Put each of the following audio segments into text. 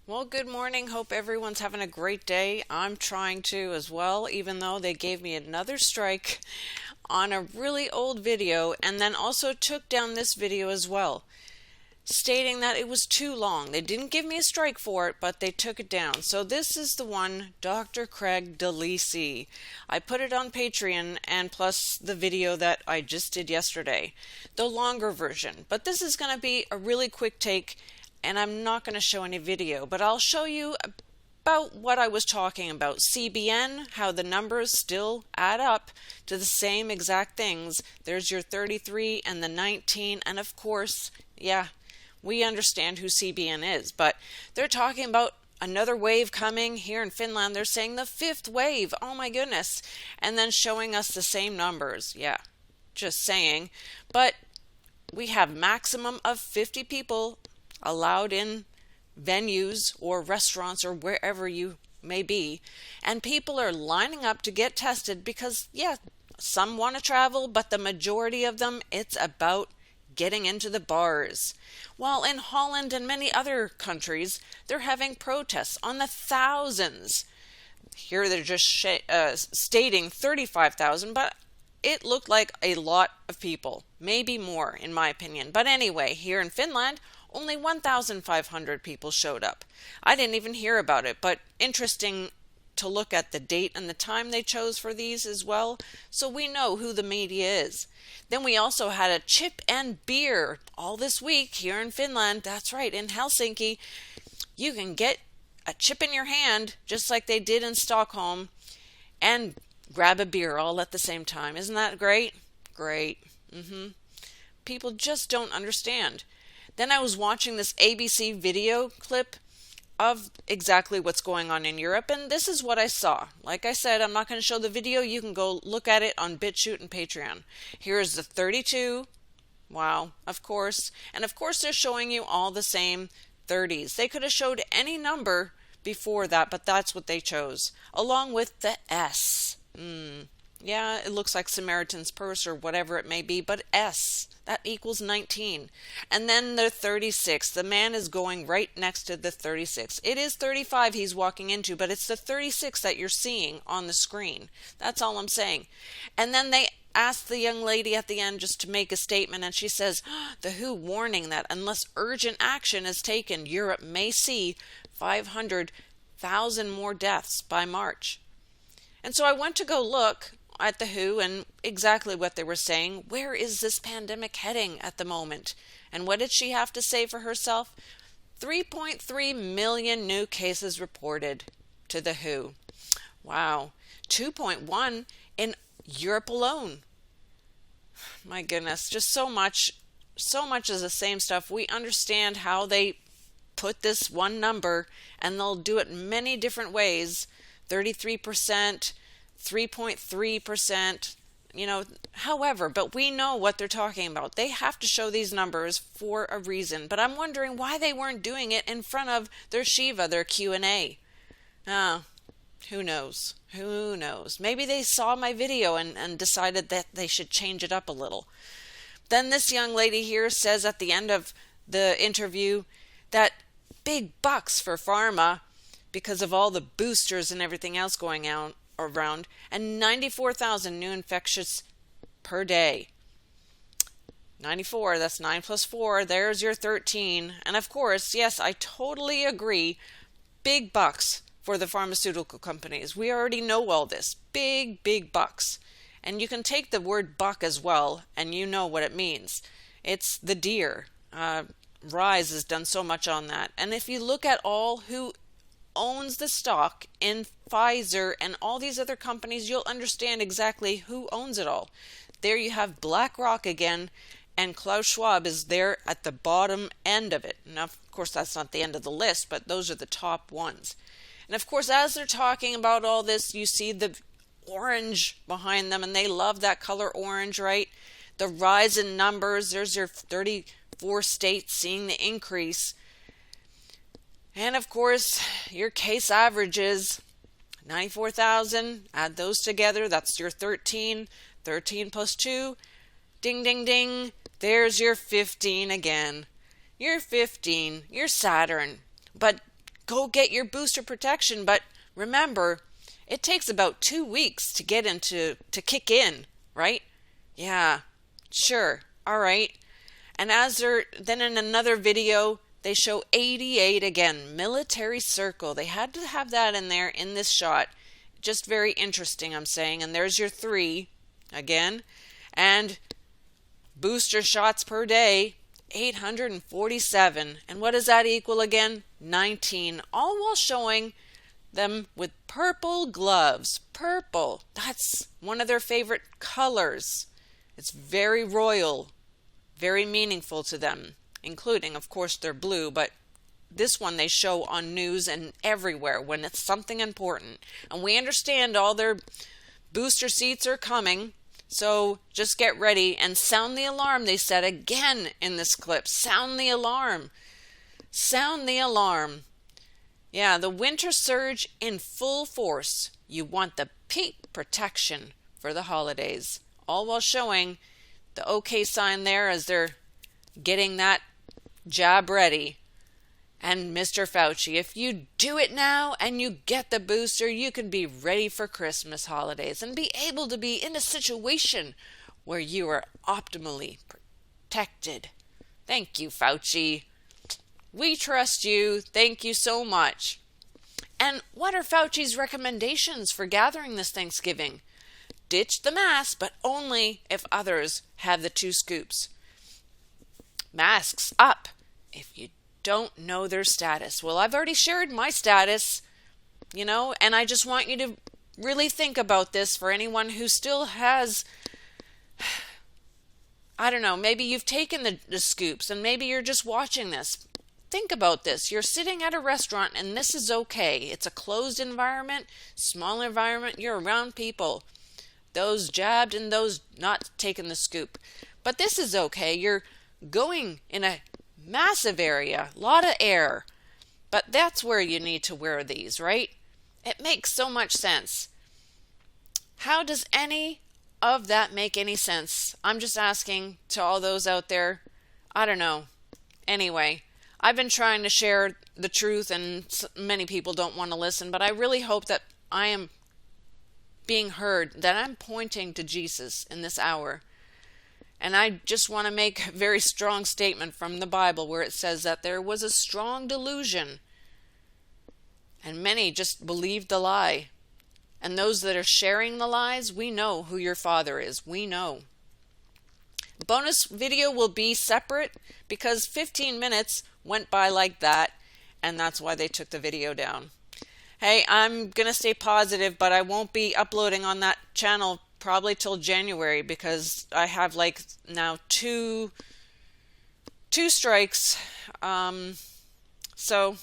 Well, good morning. Hope everyone's having a great day. I'm trying to as well, even though they gave me another strike on a really old video and then also took down this video as well, stating that it was too long. They didn't give me a strike for it, but they took it down. So this is the one, Dr. Craig DeLisi. I put it on Patreon and plus the video that I just did yesterday, the longer version. But this is going to be a really quick take, and I'm not going to show any video, but I'll show you about what I was talking about. CBN, how the numbers still add up to the same exact things. There's your 33 and the 19, and of course, yeah, we understand who CBN is, but they're talking about another wave coming here in Finland. They're saying the fifth wave. Oh my goodness. And then showing us the same numbers. Yeah, just saying. But we have maximum of 50 people allowed in venues or restaurants or wherever you may be. And people are lining up to get tested because, yeah, some want to travel, but the majority of them, it's about getting into the bars. While in Holland and many other countries, they're having protests on the thousands. Here they're just stating 35,000, but it looked like a lot of people, maybe more in my opinion. But anyway, here in Finland, only 1,500 people showed up. I didn't even hear about it, but interesting to look at the date and the time they chose for these as well, so we know who the media is. Then we also had a chip and beer all this week here in Finland. That's right, in Helsinki. You can get a chip in your hand, just like they did in Stockholm, and grab a beer all at the same time. Isn't that great? Great. People just don't understand. Then I was watching this ABC video clip of exactly what's going on in Europe, and this is what I saw. Like I said, I'm not going to show the video. You can go look at it on BitChute and Patreon. Here is the 32. Wow, of course. And of course they're showing you all the same 30s. They could have showed any number before that, but that's what they chose, along with the S. Yeah, it looks like Samaritan's Purse or whatever it may be, but S, that equals 19. And then the 36. The man is going right next to the 36. It is 35 he's walking into, but it's the 36 that you're seeing on the screen. That's all I'm saying. And then they asked the young lady at the end just to make a statement, and she says, the WHO warning that unless urgent action is taken, Europe may see 500,000 more deaths by March. And so I went to go look at the WHO and exactly what they were saying. Where is this pandemic heading at the moment? And what did she have to say for herself? 3.3 million new cases reported to the WHO. Wow. 2.1 in Europe alone. My goodness, just so much is the same stuff. We understand how they put this one number, and they'll do it many different ways. 33%, 3.3%, however, but we know what they're talking about. They have to show these numbers for a reason, but I'm wondering why they weren't doing it in front of their Shiva, their Q&A. Who knows? Who knows? Maybe they saw my video and decided that they should change it up a little. Then this young lady here says at the end of the interview that big bucks for Pharma because of all the boosters and everything else going out around, and 94,000 new infections per day. 94, that's 9 plus 4, there's your 13. And of course, yes, I totally agree, big bucks for the pharmaceutical companies. We already know all this. Big bucks. And you can take the word buck as well, and you know what it means. It's the deer. Rise has done so much on that. And if you look at all who owns the stock in Pfizer and all these other companies, you'll understand exactly who owns it all. There you have BlackRock again, and Klaus Schwab is there at the bottom end of it. Now, of course, that's not the end of the list, but those are the top ones. And of course, as they're talking about all this, you see the orange behind them, and they love that color orange, right? The rise in numbers, there's your 34 states seeing the increase. And of course, your case averages 94,000. Add those together. That's your 13. 13 plus 2. Ding, ding, ding. There's your 15 again. You're 15. You're Saturn. But go get your booster protection. But remember, it takes about 2 weeks to kick in, right? Yeah, sure. All right. And then in another video, they show 88 again, military circle. They had to have that in there in this shot. Just very interesting, I'm saying. And there's your 3 again. And booster shots per day, 847. And what does that equal again? 19. All while showing them with purple gloves. Purple. That's one of their favorite colors. It's very royal, very meaningful to them, including, of course, their blue, but this one they show on news and everywhere when it's something important. And we understand all their booster seats are coming, so just get ready and sound the alarm, they said again in this clip. Sound the alarm. Sound the alarm. Yeah, the winter surge in full force. You want the peak protection for the holidays. All while showing the OK sign there as they're getting that jab ready. And Mr. Fauci, if you do it now and you get the booster, you can be ready for Christmas holidays and be able to be in a situation where you are optimally protected. Thank you, Fauci. We trust you. Thank you so much. And what are Fauci's recommendations for gathering this Thanksgiving? Ditch the mask, but only if others have the 2 scoops. Masks up if you don't know their status. Well, I've already shared my status, and I just want you to really think about this for anyone who still has, I don't know, maybe you've taken the scoops and maybe you're just watching this. Think about this. You're sitting at a restaurant and this is okay. It's a closed environment, small environment. You're around people. Those jabbed and those not taking the scoop. But this is okay. You're going in a massive area, a lot of air. But that's where you need to wear these, right? It makes so much sense. How does any of that make any sense? I'm just asking to all those out there. I don't know. Anyway, I've been trying to share the truth and many people don't want to listen, but I really hope that I am being heard, that I'm pointing to Jesus in this hour. And I just want to make a very strong statement from the Bible where it says that there was a strong delusion and many just believed the lie. And those that are sharing the lies, we know who your Father is. We know. The bonus video will be separate because 15 minutes went by like that, and that's why they took the video down. Hey, I'm going to stay positive, but I won't be uploading on that channel probably till January because I have now two strikes. So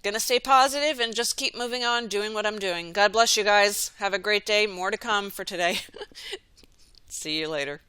gonna stay positive and just keep moving on, doing what I'm doing. God bless you guys. Have a great day. More to come for today. See you later.